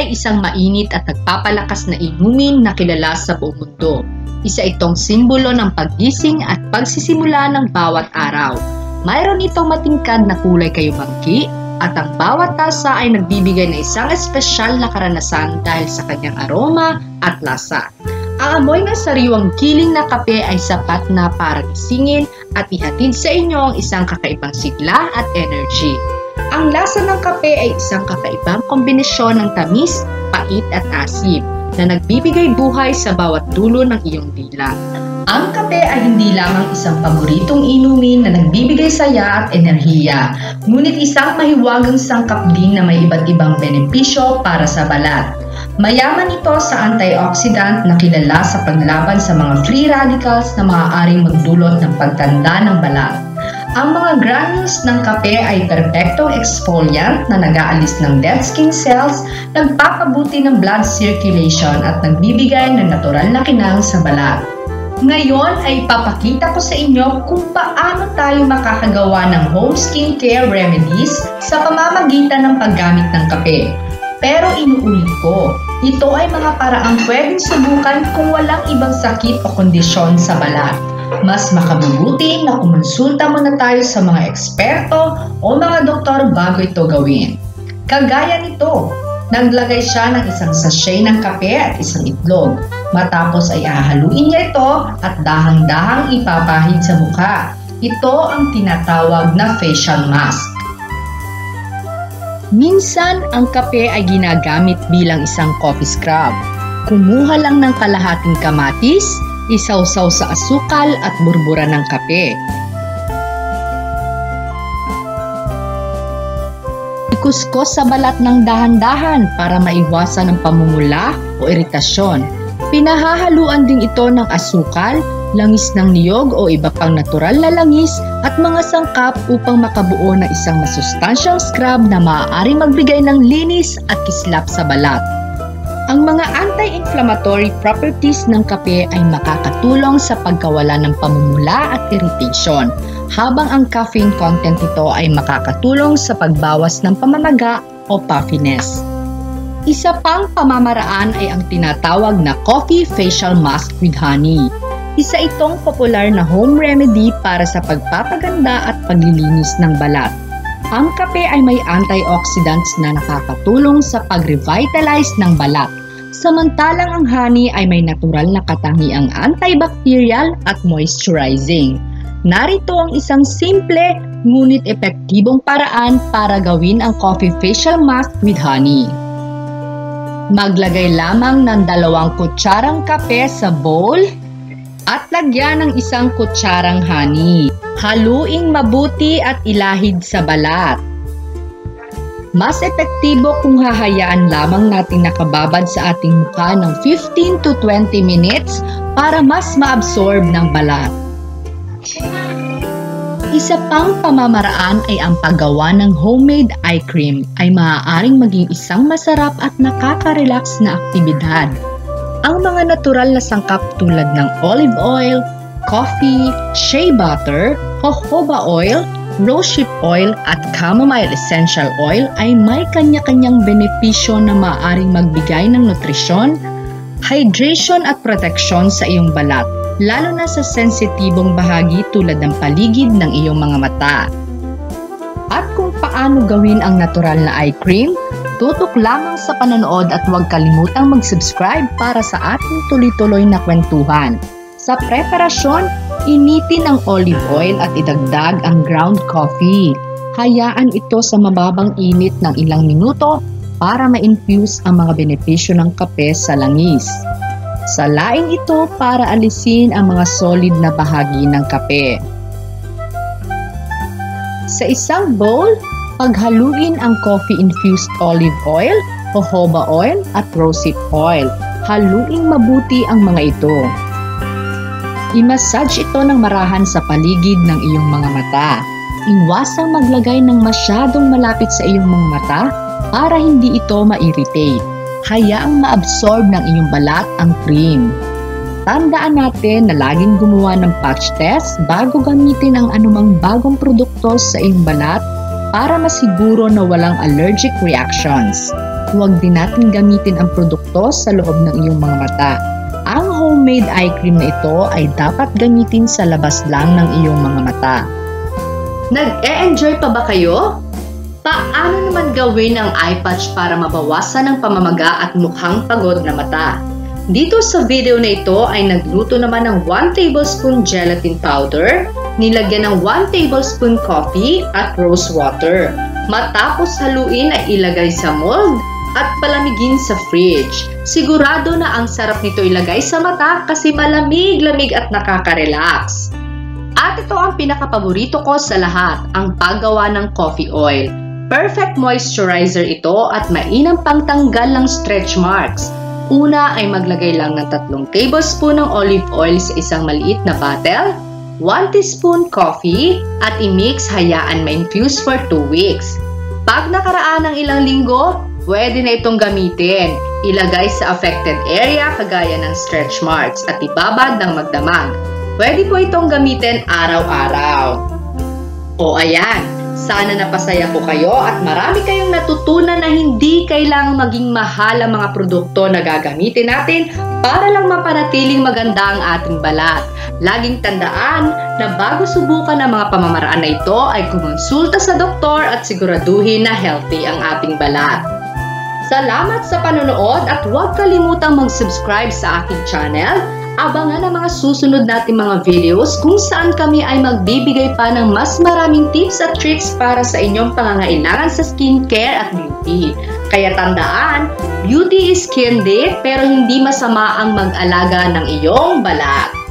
ay isang mainit at nagpapalakas na inumin na kilala sa buong mundo. Isa itong simbolo ng paggising at pagsisimula ng bawat araw. Mayroon itong matingkad na kulay kayumanggi at ang bawat tasa ay nagbibigay ng isang espesyal na karanasan dahil sa kanyang aroma at lasa. Ang amoy ng sariwang giling na kape ay sapat na para gisingin at ihatid sa inyo ang isang kakaibang sigla at energy. Ang lasa ng kape ay isang kakaibang kombinasyon ng tamis, pait at asim na nagbibigay buhay sa bawat dulo ng iyong dila. Ang kape ay hindi lamang isang paboritong inumin na nagbibigay saya at enerhiya, ngunit isang mahiwagang sangkap din na may iba't ibang benepisyo para sa balat. Mayaman ito sa antioxidant na kilala sa paglaban sa mga free radicals na maaaring magdulot ng pagtanda ng balat. Ang mga granules ng kape ay perpektong exfoliant na nag-aalis ng dead skin cells, nagpapabuti ng blood circulation at nagbibigay ng natural na kinang sa balat. Ngayon ay ipapakita ko sa inyo kung paano tayo makakagawa ng home skincare remedies sa pamamagitan ng paggamit ng kape. Pero inuulit ko, ito ay mga paraang pwedeng subukan kung walang ibang sakit o kondisyon sa balat. Mas makabubuti na kumonsulta muna tayo sa mga eksperto o mga doktor bago ito gawin. Kagaya nito, naglagay siya ng isang sachet ng kape at isang itlog. Matapos ay hahaluin niya ito at dahang-dahang ipapahid sa mukha. Ito ang tinatawag na facial mask. Minsan, ang kape ay ginagamit bilang isang coffee scrub. Kumuha lang ng kalahating kamatis, isawsaw sa asukal at burbura ng kape. Ikuskus sa balat ng dahan-dahan para maiwasan ang pamumula o iritasyon. Pinahahaluan din ito ng asukal, langis ng niyog o iba pang natural na langis at mga sangkap upang makabuo ng isang masustansyang scrub na maaaring magbigay ng linis at kislap sa balat. Ang mga anti-inflammatory properties ng kape ay makakatulong sa pagkawala ng pamumula at irritation, habang ang caffeine content nito ay makakatulong sa pagbawas ng pamamaga o puffiness. Isa pang pamamaraan ay ang tinatawag na coffee facial mask with honey. Isa itong popular na home remedy para sa pagpapaganda at paglilinis ng balat. Ang kape ay may antioxidants na nakakatulong sa pag-revitalize ng balat, samantalang ang honey ay may natural na katangiang antibacterial at moisturizing. Narito ang isang simple ngunit epektibong paraan para gawin ang coffee facial mask with honey. Maglagay lamang ng 2 kutsarang kape sa bowl at lagyan ng 1 kutsarang honey. Haluing mabuti at ilahid sa balat. Mas epektibo kung hahayaan lamang nating nakababad sa ating mukha ng 15 to 20 minutes para mas maabsorb ng balat. Isa pang pamamaraan ay ang paggawa ng homemade eye cream ay maaaring maging isang masarap at nakaka-relax na aktibidad. Ang mga natural na sangkap tulad ng olive oil, coffee, shea butter, jojoba oil, rosehip oil at chamomile essential oil ay may kanya-kanyang benepisyo na maaaring magbigay ng nutrisyon, hydration at protection sa iyong balat, lalo na sa sensitibong bahagi tulad ng paligid ng iyong mga mata. At kung paano gawin ang natural na eye cream, tutok lamang sa panonood at huwag kalimutang mag-subscribe para sa ating tuloy-tuloy na kwentuhan. Sa preparasyon, initin ang olive oil at idagdag ang ground coffee. Hayaan ito sa mababang init ng ilang minuto para ma-infuse ang mga benepisyo ng kape sa langis. Salain ito para alisin ang mga solid na bahagi ng kape. Sa isang bowl, paghaluin ang coffee-infused olive oil, jojoba oil at rosehip oil. Haluin mabuti ang mga ito. I-massage ito ng marahan sa paligid ng iyong mga mata. Iwasang maglagay ng masyadong malapit sa iyong mga mata para hindi ito ma-irritate. Hayaang ma-absorb ng iyong balat ang cream. Tandaan natin na laging gumawa ng patch test bago gamitin ang anumang bagong produkto sa iyong balat para masiguro na walang allergic reactions. huwag din natin gamitin ang produkto sa loob ng iyong mga mata. Ang homemade eye cream na ito ay dapat gamitin sa labas lang ng iyong mga mata. Nag-e-enjoy pa ba kayo? Paano naman gawin ang eye patch para mabawasan ang pamamaga at mukhang pagod na mata? Dito sa video na ito ay nagluto naman ng 1 tablespoon gelatin powder, nilagyan ng 1 tablespoon coffee at rose water. Matapos haluin ay ilagay sa mold at palamigin sa fridge. Sigurado na ang sarap nito ilagay sa mata kasi malamig-lamig at nakaka-relax. At ito ang pinakapaborito ko sa lahat, ang paggawa ng coffee oil. Perfect moisturizer ito at mainam pangtanggal ng stretch marks. Una ay maglagay lang ng 3 tablespoon ng olive oil sa isang maliit na bottle, 1 teaspoon coffee, at i-mix hayaan ma-infuse for 2 weeks. Pag nakaraan ng ilang linggo, pwede na itong gamitin. Ilagay sa affected area kagaya ng stretch marks at ibabad ng magdamag. Pwede po itong gamitin araw-araw. O ayan, sana napasaya po kayo at marami kayong natutunan na hindi kailangang maging mahal ang mga produkto na gagamitin natin para lang mapanatiling maganda ang ating balat. Laging tandaan na bago subukan ang mga pamamaraan na ito ay kumonsulta sa doktor at siguraduhin na healthy ang ating balat. Salamat sa panonood at huwag kalimutang mag-subscribe sa aking channel. Abangan ang mga susunod nating mga videos kung saan kami ay magbibigay pa ng mas maraming tips at tricks para sa inyong pangangailangan sa skincare at beauty. Kaya tandaan, beauty is skin day pero hindi masama ang mag-alaga ng iyong balat.